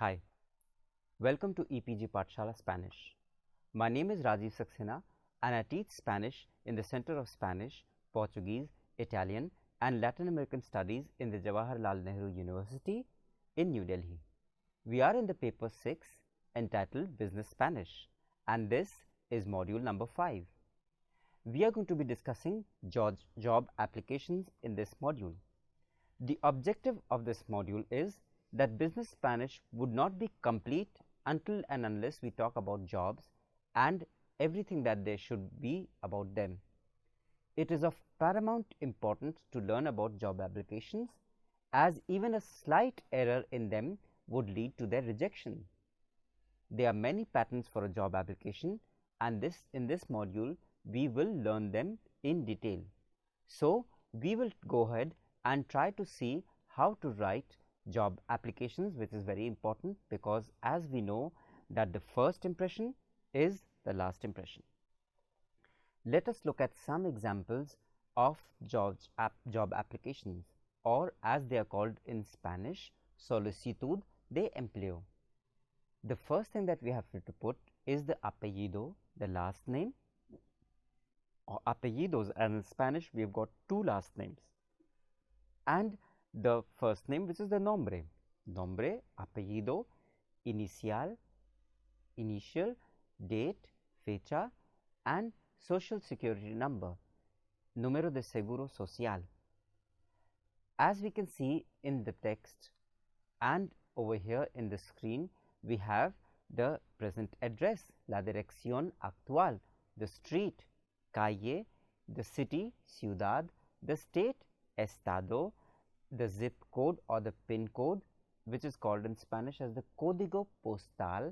Hi, welcome to EPG Pathshala Spanish. My name is Rajiv Saxena and I teach Spanish in the Center of Spanish, Portuguese, Italian and Latin American Studies in the Jawaharlal Nehru University in New Delhi. We are in the paper 6 entitled Business Spanish and this is module number 5. We are going to be discussing job applications in this module. The objective of this module is that business Spanish would not be complete until and unless we talk about jobs and everything that there should be about them. It is of paramount importance to learn about job applications, as even a slight error in them would lead to their rejection. There are many patterns for a job application, and in this module we will learn them in detail. So we will go ahead and try to see how to write job applications, which is very important because as we know that the first impression is the last impression. Let us look at some examples of job applications, or as they are called in Spanish, solicitud de empleo. The first thing that we have to put is the apellido, the last name, or apellidos, and in Spanish we have got two last names, and the first name, which is the nombre, apellido, inicial, date, fecha, and social security number, número de seguro social. As we can see in the text and over here in the screen, we have the present address, la dirección actual, the street, calle, the city, ciudad, the state, estado, the zip code or the pin code, which is called in Spanish as the código postal,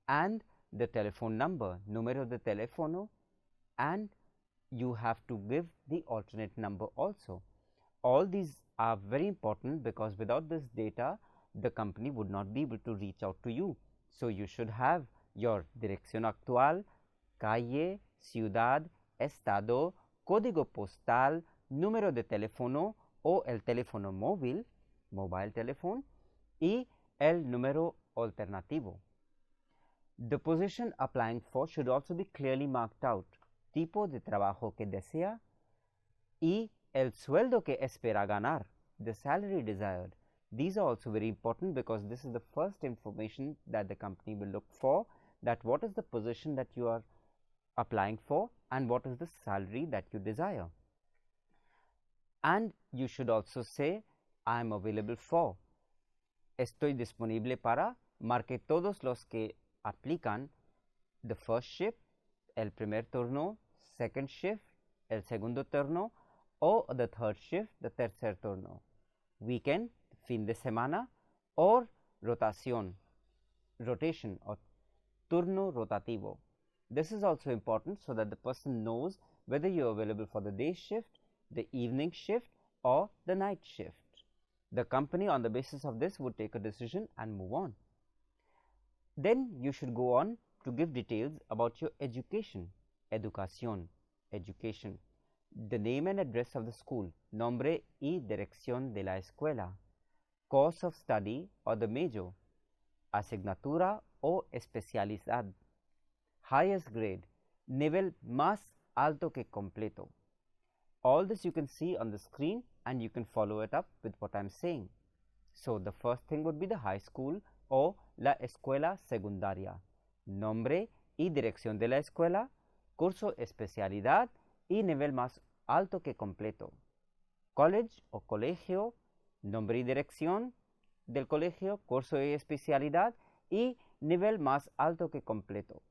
and the telephone number, número de teléfono, and you have to give the alternate number also. All these are very important because without this data the company would not be able to reach out to you. So you should have your dirección actual, calle, ciudad, estado, código postal, número de teléfono o el teléfono móvil, mobile telephone, y el número alternativo. The position applying for should also be clearly marked out, tipo de trabajo que desea y el sueldo que espera ganar, the salary desired. These are also very important because this is the first information that the company will look for, that what is the position that you are applying for and what is the salary that you desire. And you should also say, I am available for, estoy disponible para, marque todos los que aplican the first shift, el primer turno, second shift, el segundo turno, o the third shift, the tercer turno, weekend, fin de semana, or rotation or turno rotativo. This is also important so that the person knows whether you are available for the day shift, the evening shift, or the night shift. The company on the basis of this would take a decision and move on. Then you should go on to give details about your education, educación, education, the name and address of the school, nombre y dirección de la escuela, course of study or the major, asignatura o especialidad, highest grade, nivel más alto que completo. All this you can see on the screen and you can follow it up with what I am saying. So the first thing would be the high school o la escuela secundaria, nombre y dirección de la escuela, curso especialidad y nivel más alto que completo, college o colegio, nombre y dirección del colegio, curso y especialidad y nivel más alto que completo,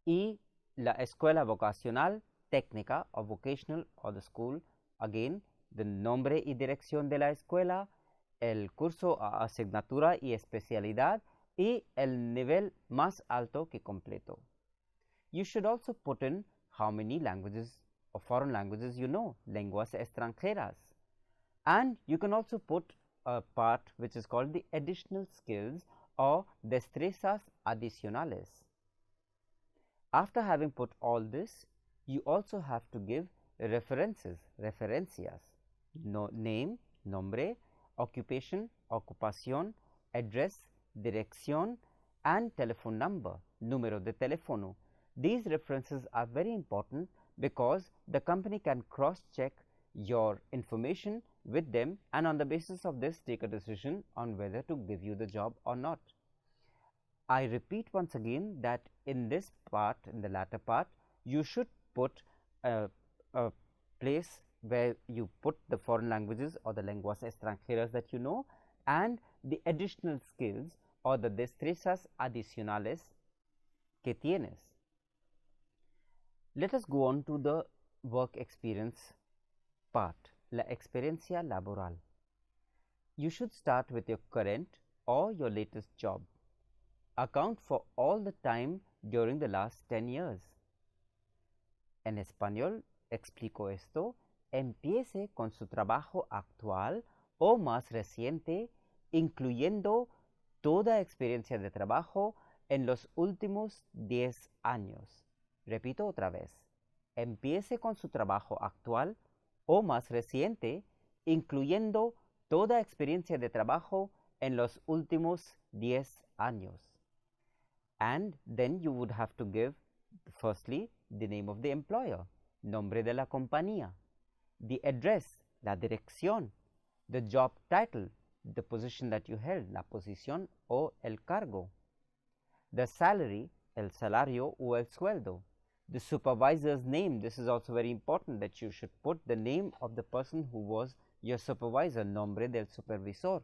y la escuela vocacional, técnica or vocational or the school, again the nombre y dirección de la escuela, el curso, asignatura y especialidad y el nivel más alto que completo. You should also put in how many languages or foreign languages you know, lenguas extranjeras, and you can also put a part which is called the additional skills or destrezas adicionales. After having put all this, you also have to give references, referencias, name, nombre, occupation, ocupación, address, dirección, and telephone number, número de teléfono. These references are very important because the company can cross-check your information with them, and on the basis of this take a decision on whether to give you the job or not. I repeat once again that in this part, in the latter part, you should put a place where you put the foreign languages or the lenguas extranjeras that you know, and the additional skills or the destrezas adicionales que tienes. Let us go on to the work experience part, la experiencia laboral. You should start with your current or your latest job. Account for all the time during the last 10 years. En español, explico esto. Empiece con su trabajo actual o más reciente, incluyendo toda experiencia de trabajo en los últimos 10 años. Repito otra vez. Empiece con su trabajo actual o más reciente, incluyendo toda experiencia de trabajo en los últimos 10 años. And then you would have to give, firstly, the name of the employer, nombre de la compañía, the address, la dirección, the job title, the position that you held, la posición o el cargo, the salary, el salario o el sueldo, the supervisor's name. This is also very important that you should put the name of the person who was your supervisor, nombre del supervisor,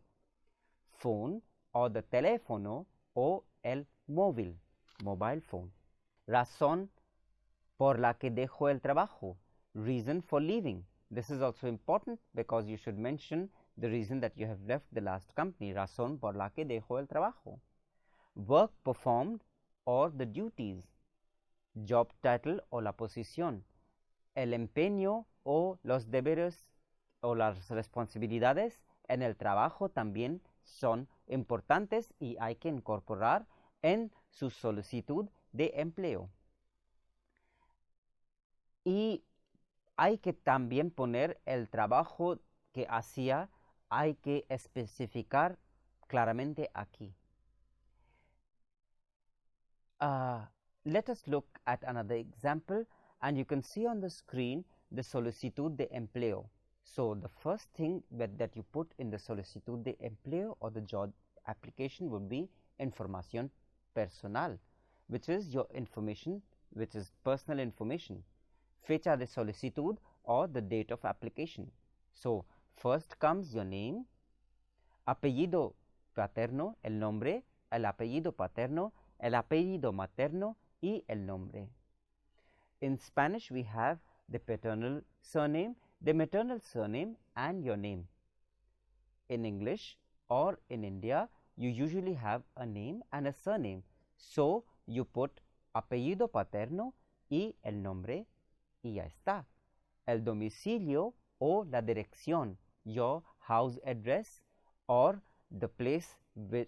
phone or the teléfono o el móvil, mobile phone, razón por la que dejó el trabajo, reason for leaving. This is also important because you should mention the reason that you have left the last company, razón por la que dejó el trabajo, work performed or the duties, job title o la posición, el empeño o los deberes o las responsabilidades en el trabajo también son importantes y hay que incorporar en su solicitud de empleo. Y hay que también poner el trabajo que hacía, hay que especificar claramente aquí. Let us look at another example, and you can see on the screen the solicitud de empleo. So the first thing that you put in the solicitud de empleo or the job application would be información personal, which is your information, which is personal information, fecha de solicitud or the date of application. So first comes your name, apellido paterno, el nombre, el apellido paterno, el apellido materno y el nombre. In Spanish we have the paternal surname, the maternal surname and your name. In English or in India you usually have a name and a surname, so you put apellido paterno y el nombre y ya está. El domicilio o la dirección, your house address or the place where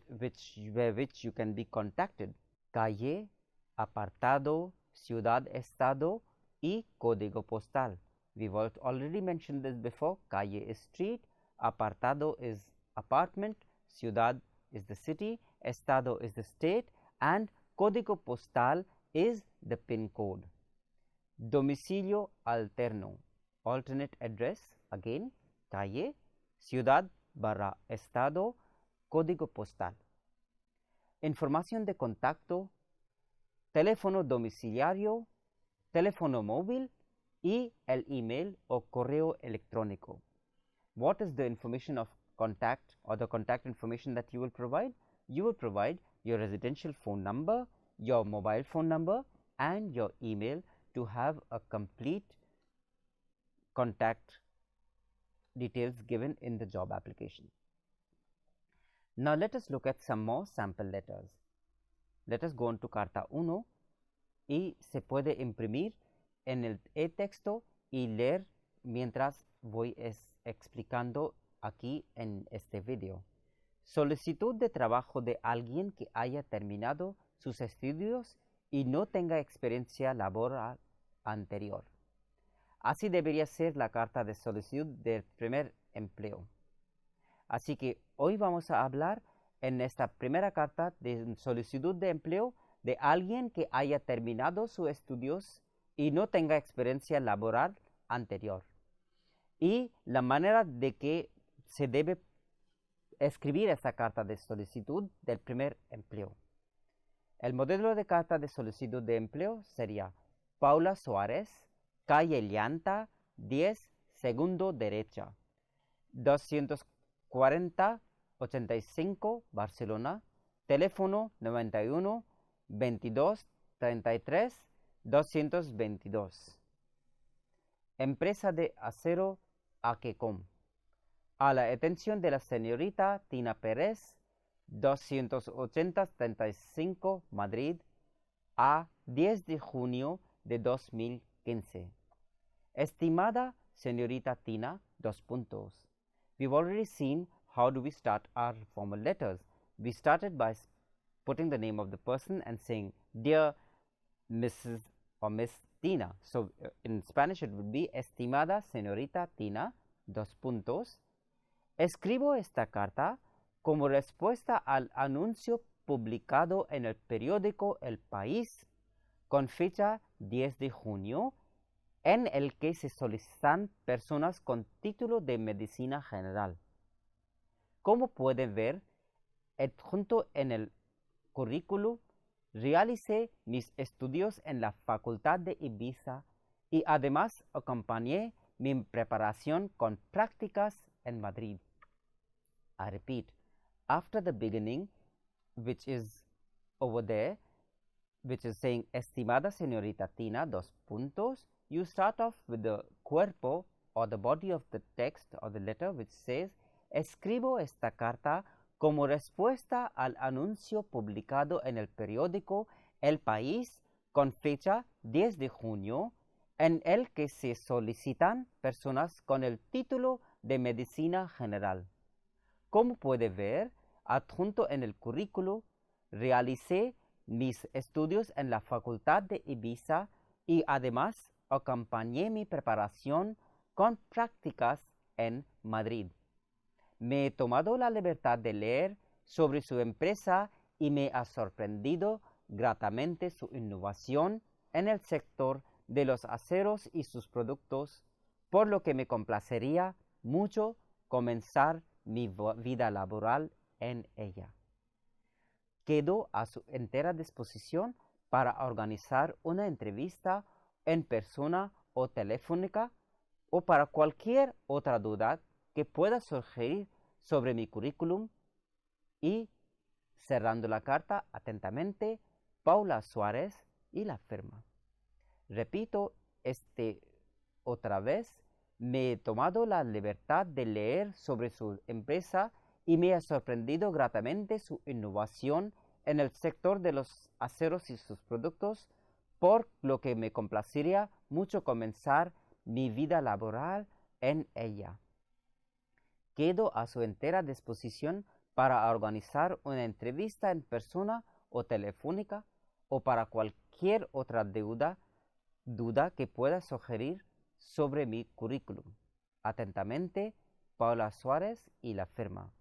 you can be contacted, calle, apartado, ciudad, estado y código postal. We've already mentioned this before. Calle is street, apartado is apartment, ciudad is the city, estado is the state, and código postal is the pin code. Domicilio alterno, alternate address, again calle, ciudad barra estado, código postal. Información de contacto, teléfono domiciliario, teléfono móvil y el email o correo electrónico. What is the information of contact or the contact information that you will provide? You will provide your residential phone number, your mobile phone number and your email to have a complete contact details given in the job application. Now let us look at some more sample letters. Let us go on to carta 1 y se puede imprimir en el e-texto y leer mientras voy explicando aquí en este video. Solicitud de trabajo de alguien que haya terminado sus estudios y no tenga experiencia laboral anterior. Así debería ser la carta de solicitud del primer empleo. Así que hoy vamos a hablar en esta primera carta de solicitud de empleo de alguien que haya terminado sus estudios y no tenga experiencia laboral anterior. Y la manera de que se debe escribir esta carta de solicitud del primer empleo. El modelo de carta de solicitud de empleo sería Paula Suárez, calle Llanta, 10, segundo derecha, 240-85, Barcelona, teléfono 91 22 33 222. Empresa de acero Aquecom. A la atención de la señorita Tina Pérez, 280-35, Madrid, a 10 de junio de 2015. Estimada señorita Tina, 2 puntos. We've already seen how do we start our formal letters. We started by putting the name of the person and saying, Dear Mrs. or Miss Tina. So in Spanish it would be, Estimada señorita Tina, 2 puntos. Escribo esta carta como respuesta al anuncio publicado en el periódico El País con fecha 10 de junio, en el que se solicitan personas con título de medicina general. Como pueden ver, adjunto en el currículum, realicé mis estudios en la Facultad de Ibiza y además acompañé mi preparación con prácticas en Madrid. I repeat, after the beginning, which is over there, which is saying Estimada señorita Tina, 2 puntos, you start off with the cuerpo or the body of the text or the letter, which says, escribo esta carta como respuesta al anuncio publicado en el periódico El País con fecha 10 de junio, en el que se solicitan personas con el título de medicina general. Como puede ver, adjunto en el currículo, realicé mis estudios en la Facultad de Ibiza y además acompañé mi preparación con prácticas en Madrid. Me he tomado la libertad de leer sobre su empresa y me ha sorprendido gratamente su innovación en el sector de los aceros y sus productos, por lo que me complacería mucho comenzar mi vida laboral en ella. Quedo a su entera disposición para organizar una entrevista en persona o telefónica o para cualquier otra duda que pueda surgir sobre mi currículum. Y cerrando la carta atentamente, Paula Suárez y la firma. Repito otra vez, me he tomado la libertad de leer sobre su empresa y me ha sorprendido gratamente su innovación en el sector de los aceros y sus productos, por lo que me complacería mucho comenzar mi vida laboral en ella. Quedo a su entera disposición para organizar una entrevista en persona o telefónica o para cualquier otra duda que pueda sugerir sobre mi currículum. Atentamente, Paula Suárez y la firma.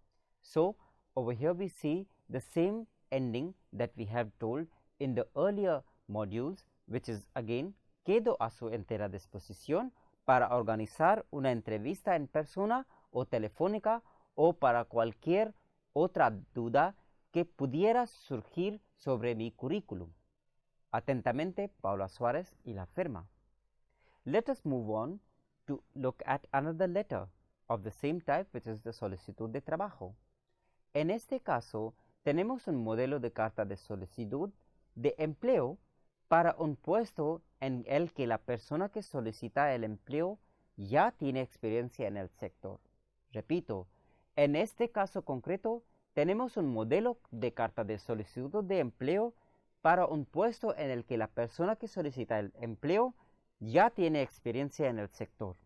So, over here we see the same ending that we have told in the earlier modules, which is again, quedo a su entera disposición para organizar una entrevista en persona o telefónica o para cualquier otra duda que pudiera surgir sobre mi currículum. Atentamente, Paula Suárez y la firma. Let us move on to look at another letter of the same type, which is the solicitud de trabajo. En este caso, tenemos un modelo de carta de solicitud de empleo para un puesto en el que la persona que solicita el empleo ya tiene experiencia en el sector. Repito, en este caso concreto, tenemos un modelo de carta de solicitud de empleo para un puesto en el que la persona que solicita el empleo ya tiene experiencia en el sector.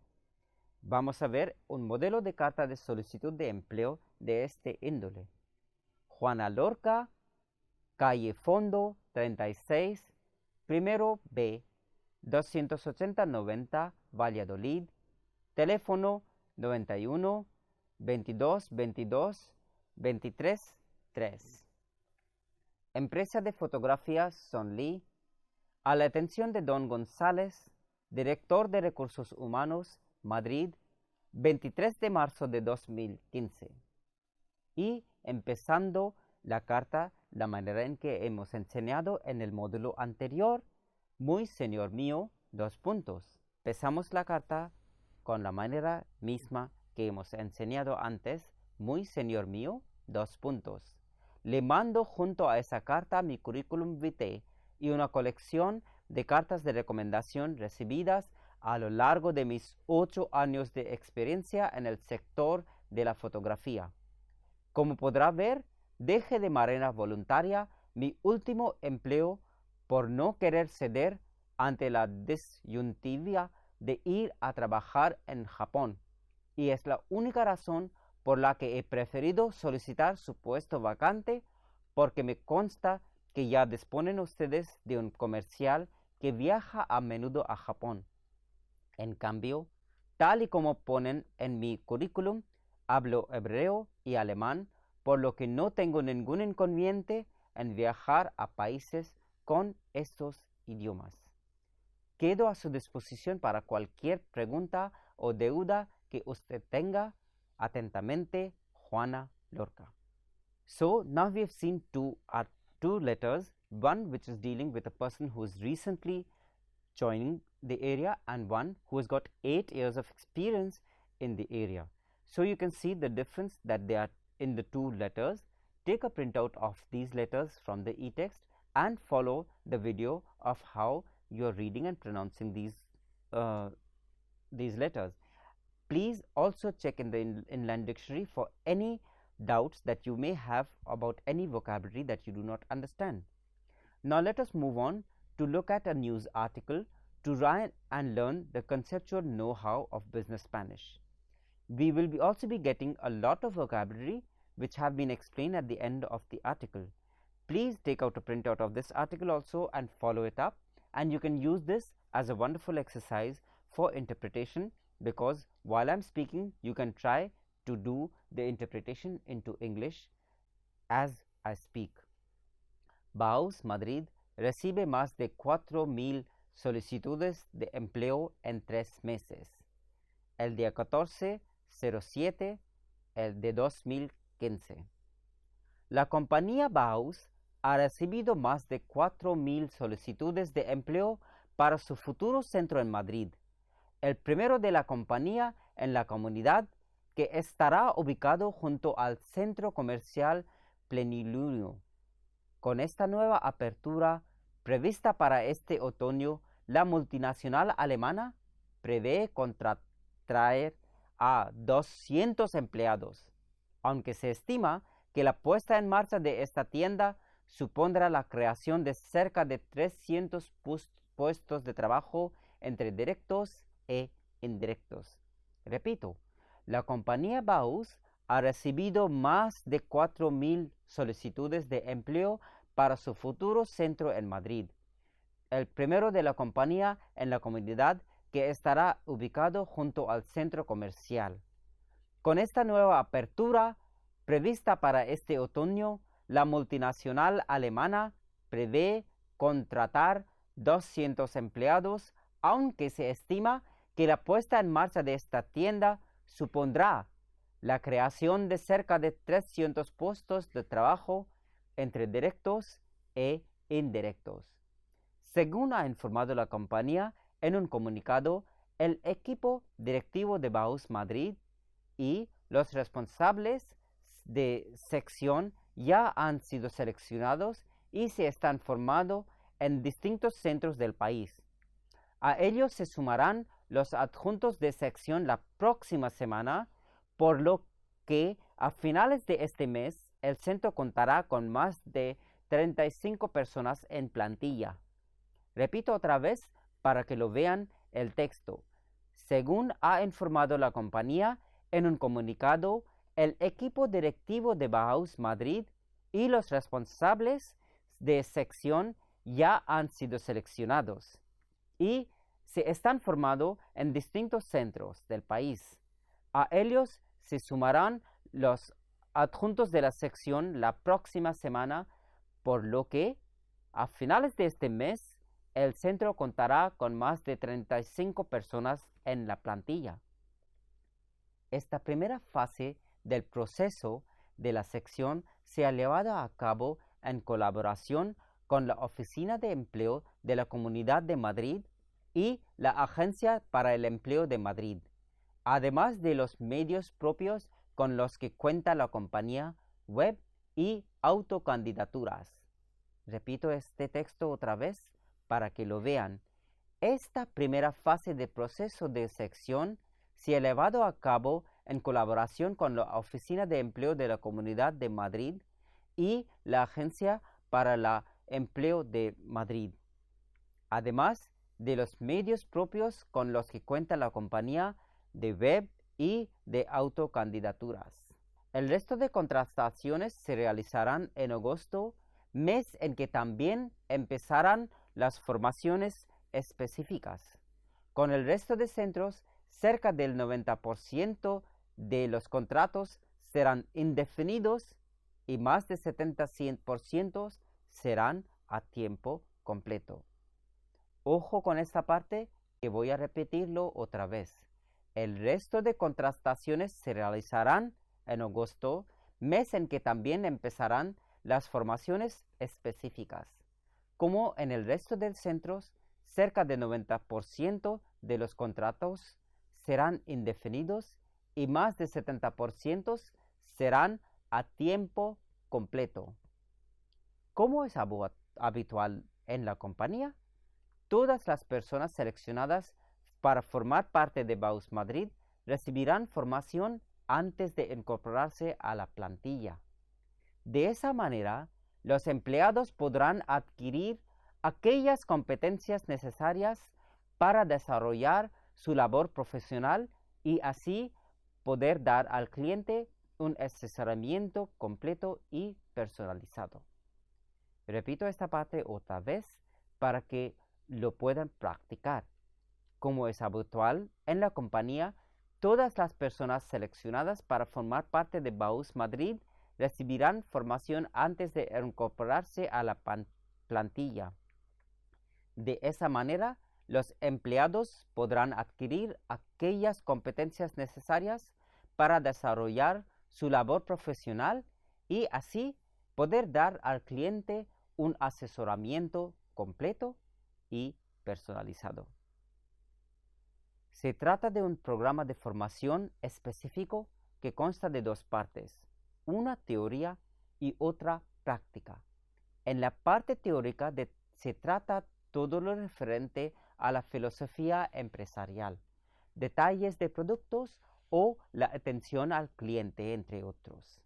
Vamos a ver un modelo de carta de solicitud de empleo de este índole. Juana Lorca, calle Fondo 36, primero B, 280-90, Valladolid, teléfono 91 22 22 23 3. Empresa de fotografía Son Lee, a la atención de Don González, director de Recursos Humanos, Madrid, 23 de marzo de 2015. Y empezando la carta, la manera en que hemos enseñado en el módulo anterior, muy señor mío, 2 puntos. Empezamos la carta con la manera misma que hemos enseñado antes, muy señor mío, 2 puntos. Le mando junto a esa carta mi currículum vitae y una colección de cartas de recomendación recibidas a lo largo de mis 8 años de experiencia en el sector de la fotografía. Como podrá ver, dejé de manera voluntaria mi último empleo por no querer ceder ante la disyuntiva de ir a trabajar en Japón, y es la única razón por la que he preferido solicitar su puesto vacante, porque me consta que ya disponen ustedes de un comercial que viaja a menudo a Japón. En cambio, tal y como ponen en mi currículum, hablo hebreo y alemán, por lo que no tengo ningún inconveniente en viajar a países con estos idiomas. Quedo a su disposición para cualquier pregunta o duda que usted tenga. Atentamente, Juana Lorca. So now we have seen two letters, one which is dealing with a person who is recently joining the area and one who has got 8 years of experience in the area. So you can see the difference that they are in the 2 letters. Take a printout of these letters from the e-text and follow the video of how you are reading and pronouncing these letters. Please also check in the inline dictionary for any doubts that you may have about any vocabulary that you do not understand. Now let us move on to look at a news article to try and learn the conceptual know-how of business Spanish. We will also be getting a lot of vocabulary which have been explained at the end of the article. Please take out a printout of this article also and follow it up, and you can use this as a wonderful exercise for interpretation, because while I am speaking, you can try to do the interpretation into English as I speak. Bauhaus Madrid recibe más de 4,000 solicitudes de empleo en 3 meses. El día 14/07 de 2015. La compañía Bauhaus ha recibido más de 4,000 solicitudes de empleo para su futuro centro en Madrid, el primero de la compañía en la comunidad, que estará ubicado junto al centro comercial Plenilunio. Con esta nueva apertura prevista para este otoño, la multinacional alemana prevé contratar a 200 empleados, aunque se estima que la puesta en marcha de esta tienda supondrá la creación de cerca de 300 puestos de trabajo entre directos e indirectos. Repito, la compañía Bauhaus ha recibido más de 4,000 solicitudes de empleo para su futuro centro en Madrid, el primero de la compañía en la comunidad, que estará ubicado junto al centro comercial. Con esta nueva apertura prevista para este otoño, la multinacional alemana prevé contratar 200 empleados, aunque se estima que la puesta en marcha de esta tienda supondrá la creación de cerca de 300 puestos de trabajo entre directos e indirectos. Según ha informado la compañía en un comunicado, el equipo directivo de Bauhaus Madrid y los responsables de sección ya han sido seleccionados y se están formando en distintos centros del país. A ellos se sumarán los adjuntos de sección la próxima semana, por lo que a finales de este mes el centro contará con más de 35 personas en plantilla. Repito otra vez para que lo vean el texto. Según ha informado la compañía en un comunicado, el equipo directivo de Bauhaus Madrid y los responsables de sección ya han sido seleccionados y se están formando en distintos centros del país. A ellos se sumarán los adjuntos de la sección la próxima semana, por lo que a finales de este mes el centro contará con más de 35 personas en la plantilla. Esta primera fase del proceso de la sección se ha llevado a cabo en colaboración con la Oficina de Empleo de la Comunidad de Madrid y la Agencia para el Empleo de Madrid, además de los medios propios con los que cuenta la compañía, web y autocandidaturas. Repito este texto otra vez para que lo vean. Esta primera fase del proceso de sección se ha llevado a cabo en colaboración con la Oficina de Empleo de la Comunidad de Madrid y la Agencia para el Empleo de Madrid, además de los medios propios con los que cuenta la compañía, de web y de autocandidaturas. El resto de contrataciones se realizarán en agosto, mes en que también empezarán las formaciones específicas. Con el resto de centros, cerca del 90% de los contratos serán indefinidos y más de 70% serán a tiempo completo. Ojo con esta parte, que voy a repetirlo otra vez. El resto de contrataciones se realizarán en agosto, mes en que también empezarán las formaciones específicas. Como en el resto de centros, cerca del 90% de los contratos serán indefinidos y más de 70% serán a tiempo completo. Como es habitual en la compañía, todas las personas seleccionadas para formar parte de Baus Madrid recibirán formación antes de incorporarse a la plantilla. De esa manera, los empleados podrán adquirir aquellas competencias necesarias para desarrollar su labor profesional y así poder dar al cliente un asesoramiento completo y personalizado. Repito esta parte otra vez para que lo puedan practicar. Como es habitual en la compañía, todas las personas seleccionadas para formar parte de Baus Madrid recibirán formación antes de incorporarse a la plantilla. De esa manera, los empleados podrán adquirir aquellas competencias necesarias para desarrollar su labor profesional y así poder dar al cliente un asesoramiento completo y personalizado. Se trata de un programa de formación específico que consta de dos partes, una teoría y otra práctica. En la parte teórica se trata todo lo referente a la filosofía empresarial, detalles de productos o la atención al cliente, entre otros.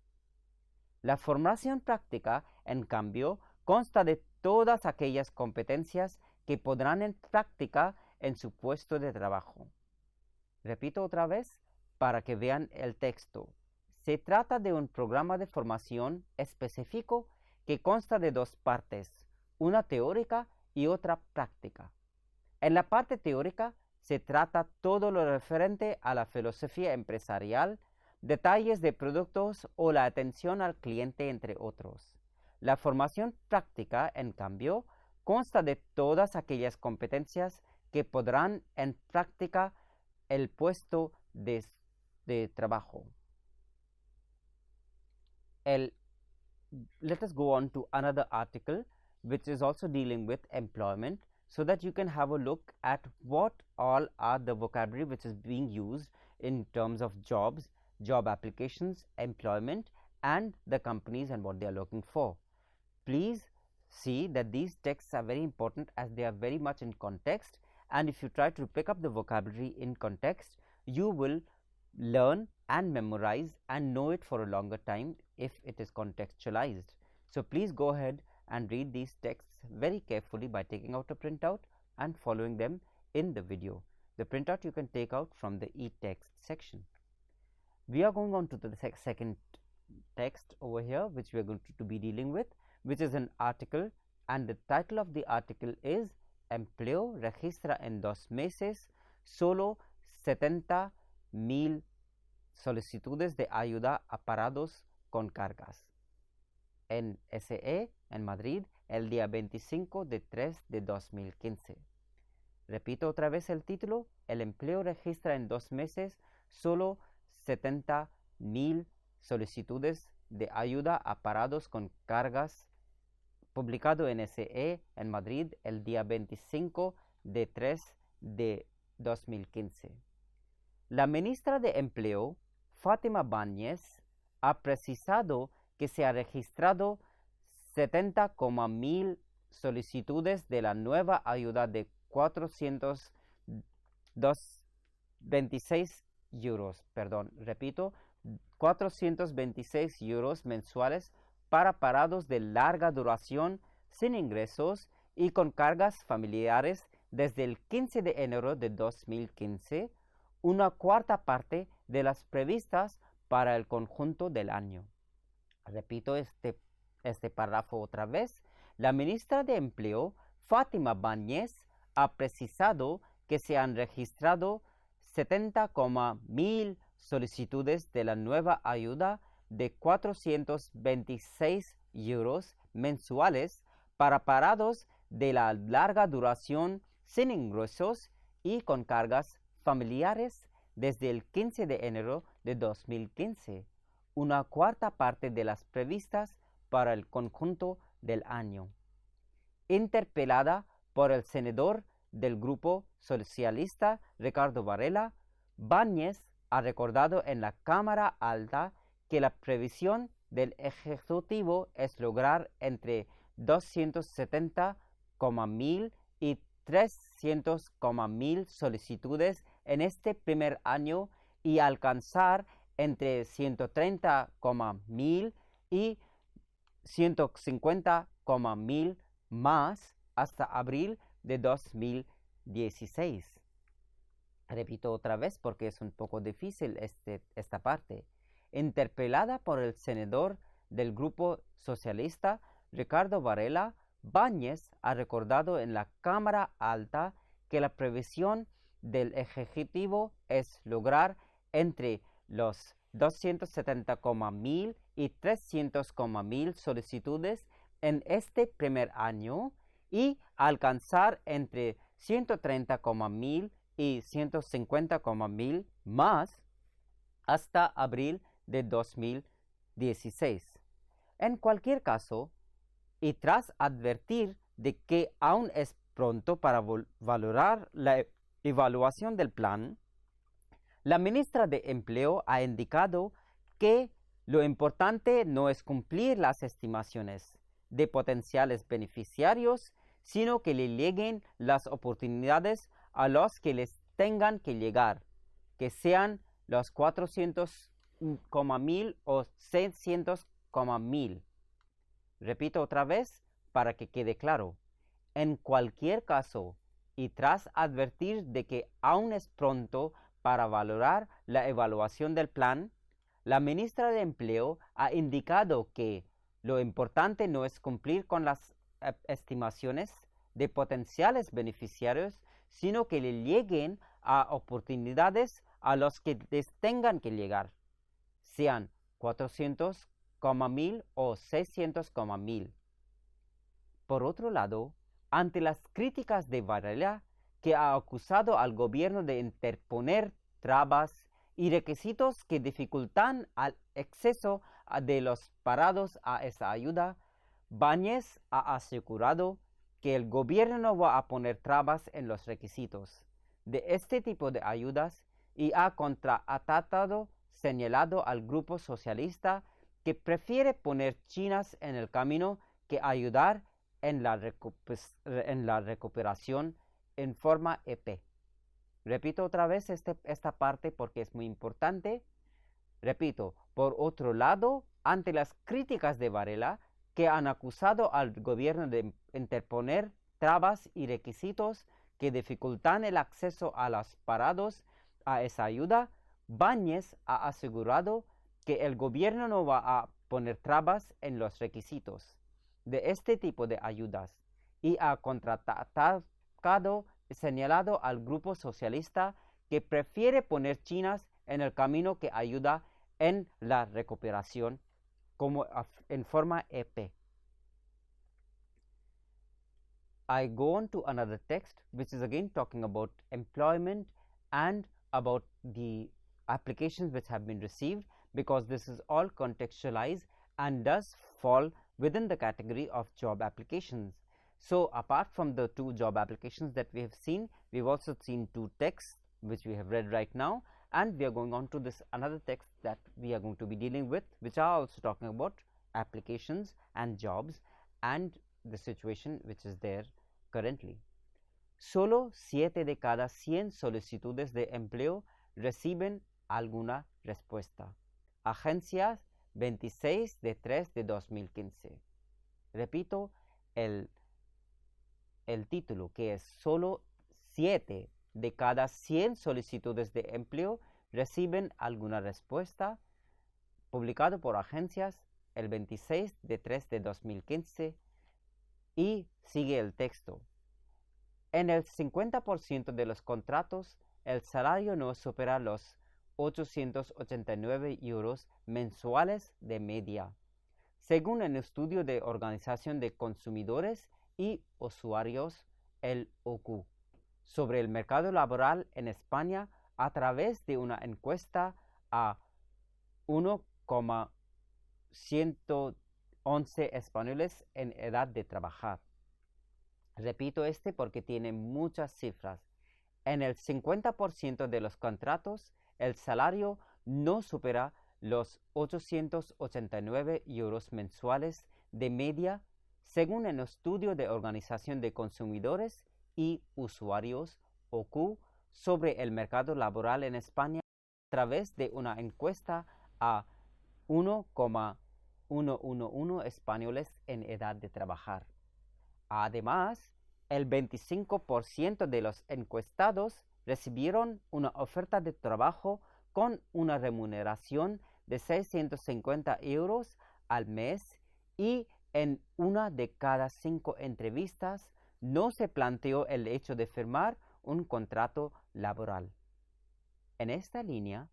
La formación práctica, en cambio, consta de todas aquellas competencias que podrán en práctica en su puesto de trabajo. Repito otra vez para que vean el texto. Se trata de un programa de formación específico que consta de dos partes, una teórica y otra práctica. En la parte teórica se trata todo lo referente a la filosofía empresarial, detalles de productos o la atención al cliente, entre otros. La formación práctica, en cambio, consta de todas aquellas competencias que podrán en práctica el puesto de trabajo. Let us go on to another article which is also dealing with employment, so that you can have a look at what all are the vocabulary which is being used in terms of jobs, job applications, employment, and the companies and what they are looking for. Please see that these texts are very important as they are very much in context, and if you try to pick up the vocabulary in context, you will learn and memorize and know it for a longer time if it is contextualized. So please go ahead and read these texts very carefully by taking out a printout and following them in the video. The printout you can take out from the e-text section. We are going on to the second text over here, which we are going to be dealing with, which is an article, and the title of the article is Empleo registra en 2 meses solo 70,000 solicitudes de ayuda a parados con cargas. En SE, en Madrid, el día 25 de 3 de 2015. Repito otra vez el título. El empleo registra en 2 meses solo 70,000 solicitudes de ayuda a parados con cargas. Publicado en SE, en Madrid, el día 25 de 3 de 2015. La ministra de Empleo, Fátima Báñez, ha precisado que se ha registrado 70,000 solicitudes de la nueva ayuda de 426 euros mensuales para parados de larga duración sin ingresos y con cargas familiares desde el 15 de enero de 2015, una cuarta parte de las previstas para el conjunto del año. Repito este párrafo otra vez. La ministra de Empleo, Fátima Báñez, ha precisado que se han registrado 70,000 solicitudes de la nueva ayuda de 426 euros mensuales para parados de la larga duración sin ingresos y con cargas familiares desde el 15 de enero de 2015, una cuarta parte de las previstas para el conjunto del año. Interpelada por el senador del Grupo Socialista, Ricardo Varela, Báñez ha recordado en la Cámara Alta que la previsión del Ejecutivo es lograr entre 270,000 y 300,000 solicitudes en este primer año y alcanzar entre 130,000 y 150,000 más hasta abril de 2016. Repito otra vez porque es un poco difícil esta parte. Interpelada por el senador del Grupo Socialista, Ricardo Varela, Báñez ha recordado en la Cámara Alta que la previsión del Ejecutivo es lograr entre los 270,000 y 300,000 solicitudes en este primer año y alcanzar entre 130,000 y 150,000 más hasta abril de 2016. En cualquier caso, y tras advertir de que aún es pronto para valorar la evaluación del plan, la ministra de Empleo ha indicado que lo importante no es cumplir las estimaciones de potenciales beneficiarios, sino que le lleguen las oportunidades a los que les tengan que llegar, que sean los 400,000 o 600,000. Repito otra vez para que quede claro. En cualquier caso, y tras advertir de que aún es pronto para valorar la evaluación del plan, la ministra de Empleo ha indicado que lo importante no es cumplir con las estimaciones de potenciales beneficiarios, sino que le lleguen a oportunidades a los que les tengan que llegar, sean 400,000 o 600,000. Por otro lado, ante las críticas de Varela, que ha acusado al gobierno de interponer trabas y requisitos que dificultan el acceso de los parados a esa ayuda, Báñez ha asegurado que el gobierno no va a poner trabas en los requisitos de este tipo de ayudas y ha contraatado, señalado al Grupo Socialista que prefiere poner chinas en el camino que ayudar en la recuperación en forma EP. Repito otra vez esta parte porque es muy importante. Repito, por otro lado, ante las críticas de Varela, que han acusado al gobierno de interponer trabas y requisitos que dificultan el acceso a los parados a esa ayuda, Báñez ha asegurado que el gobierno no va a poner trabas en los requisitos de este tipo de ayudas y ha señalado al Grupo Socialista que prefiere poner chinas en el camino que ayuda en la recuperación como en forma EP. I go on to another text which is again talking about employment and about the applications which have been received, because this is all contextualized and does fall within the category of job applications. So apart from the two job applications that we have seen, we've also seen two texts which we have read right now, and we are going on to this another text that we are going to be dealing with, which are also talking about applications and jobs and the situation which is there currently. Solo 7 de cada 100 solicitudes de empleo reciben alguna respuesta. Agencias 26 de 3 de 2015. Repito el título, que es solo 7 de cada 100 solicitudes de empleo reciben alguna respuesta, publicado por Agencias el 26 de 3 de 2015, y sigue el texto. En el 50% de los contratos, el salario no supera los 889 euros mensuales de media, según el estudio de Organización de Consumidores y Usuarios, el OCU, sobre el mercado laboral en España a través de una encuesta a 1,111 españoles en edad de trabajar. Repito porque tiene muchas cifras. En el 50% de los contratos, el salario no supera los 889 euros mensuales de media, según el estudio de Organización de Consumidores y Usuarios, OCU, sobre el mercado laboral en España a través de una encuesta a 1,111 españoles en edad de trabajar. Además, el 25% de los encuestados recibieron una oferta de trabajo con una remuneración de 650 euros al mes, y en una de cada 5 entrevistas no se planteó el hecho de firmar un contrato laboral. En esta línea,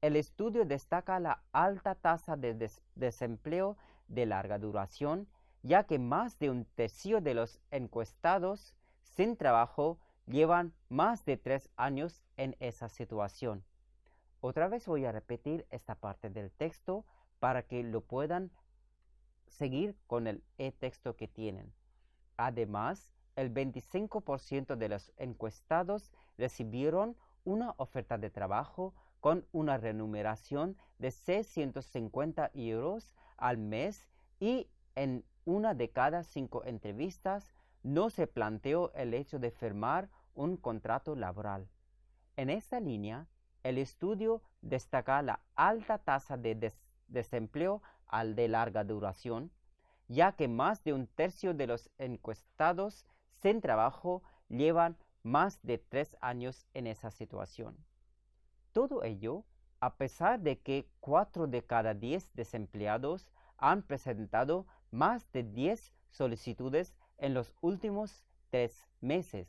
el estudio destaca la alta tasa de desempleo de larga duración, ya que más de un tercio de los encuestados sin trabajo llevan más de 3 años en esa situación. Otra vez voy a repetir esta parte del texto para que lo puedan seguir con el e-texto que tienen. Además, el 25% de los encuestados recibieron una oferta de trabajo con una remuneración de 650 euros al mes, y en una de cada 5 entrevistas no se planteó el hecho de firmar un contrato laboral. En esta línea, el estudio destaca la alta tasa de desempleo de larga duración, ya que más de un tercio de los encuestados sin trabajo llevan más de 3 años en esa situación. Todo ello a pesar de que 4 de cada 10 desempleados han presentado más de 10 solicitudes en los últimos 3 meses.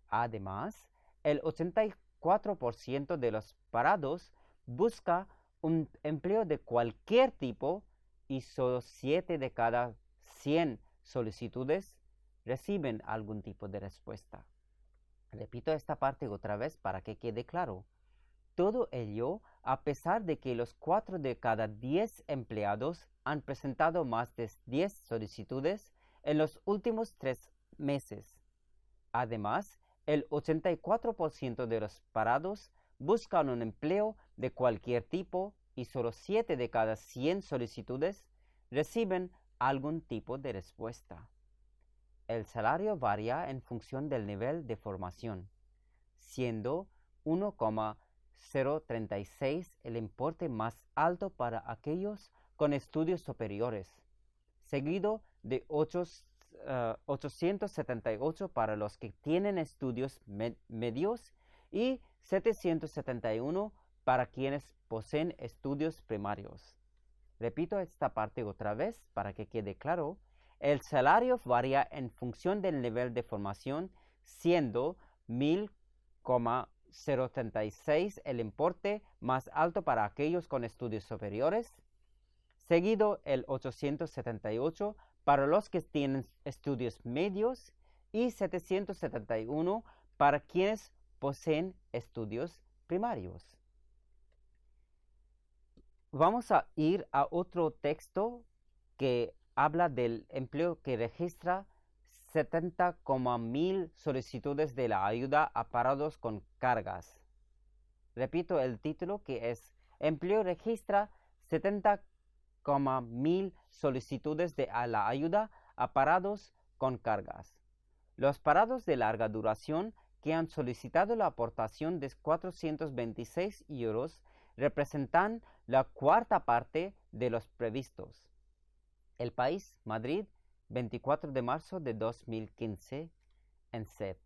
Además, el 84% de los parados busca un empleo de cualquier tipo, y solo 7 de cada 100 solicitudes reciben algún tipo de respuesta. Repito esta parte otra vez para que quede claro. Todo ello a pesar de que los 4 de cada 10 empleados han presentado más de 10 solicitudes en los últimos 3 meses. Además, el 84% de los parados buscan un empleo de cualquier tipo, y solo 7 de cada 100 solicitudes reciben algún tipo de respuesta. El salario varía en función del nivel de formación, siendo 1,036 el importe más alto para aquellos con estudios superiores, seguido de 878 para los que tienen estudios medios y 771 para quienes poseen estudios primarios. Repito esta parte otra vez para que quede claro. El salario varía en función del nivel de formación, siendo 1,036 el importe más alto para aquellos con estudios superiores, seguido el 878 para los que tienen estudios medios y 771 para quienes poseen estudios primarios. Vamos a ir a otro texto que habla del empleo que registra 70,000 solicitudes de la ayuda a parados con cargas. Repito el título, que es Empleo registra 70,000 solicitudes de la ayuda a parados con cargas. Los parados de larga duración que han solicitado la aportación de 426 euros representan la cuarta parte de los previstos. El país, Madrid, 24 de marzo de 2015, en SET.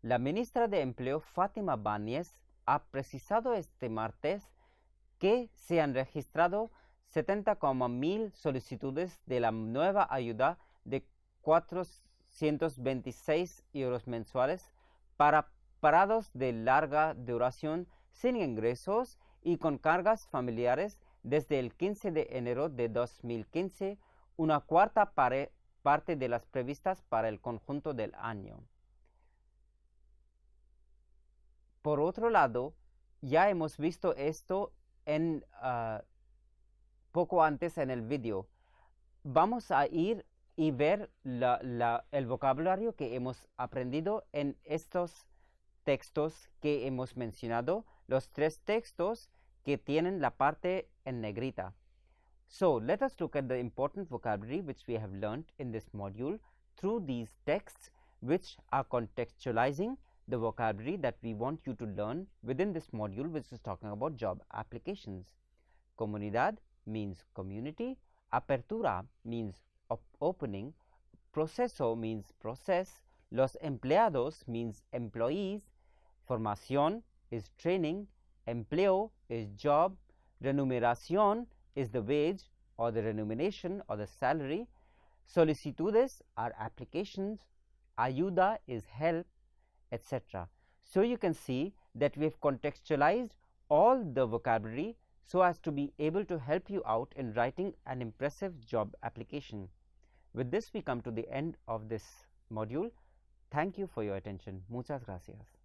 La ministra de Empleo, Fátima Báñez, ha precisado este martes que se han registrado 70,000 solicitudes de la nueva ayuda de 426 euros mensuales para parados de larga duración sin ingresos y con cargas familiares desde el 15 de enero de 2015, una cuarta parte de las previstas para el conjunto del año. Por otro lado, ya hemos visto esto en poco antes en el vídeo. Vamos a ir y ver el vocabulario que hemos aprendido en estos textos que hemos mencionado, los tres textos que tienen la parte en negrita. So, let us look at the important vocabulary which we have learned in this module through these texts, which are contextualizing the vocabulary that we want you to learn within this module, which is talking about job applications. Comunidad means community, apertura means opening, proceso means process, los empleados means employees, formación is training, empleo is job, remuneración is the wage or the remuneration or the salary, solicitudes are applications, ayuda is help, etc. So you can see that we have contextualized all the vocabulary so as to be able to help you out in writing an impressive job application. With this, we come to the end of this module. Thank you for your attention. Muchas gracias.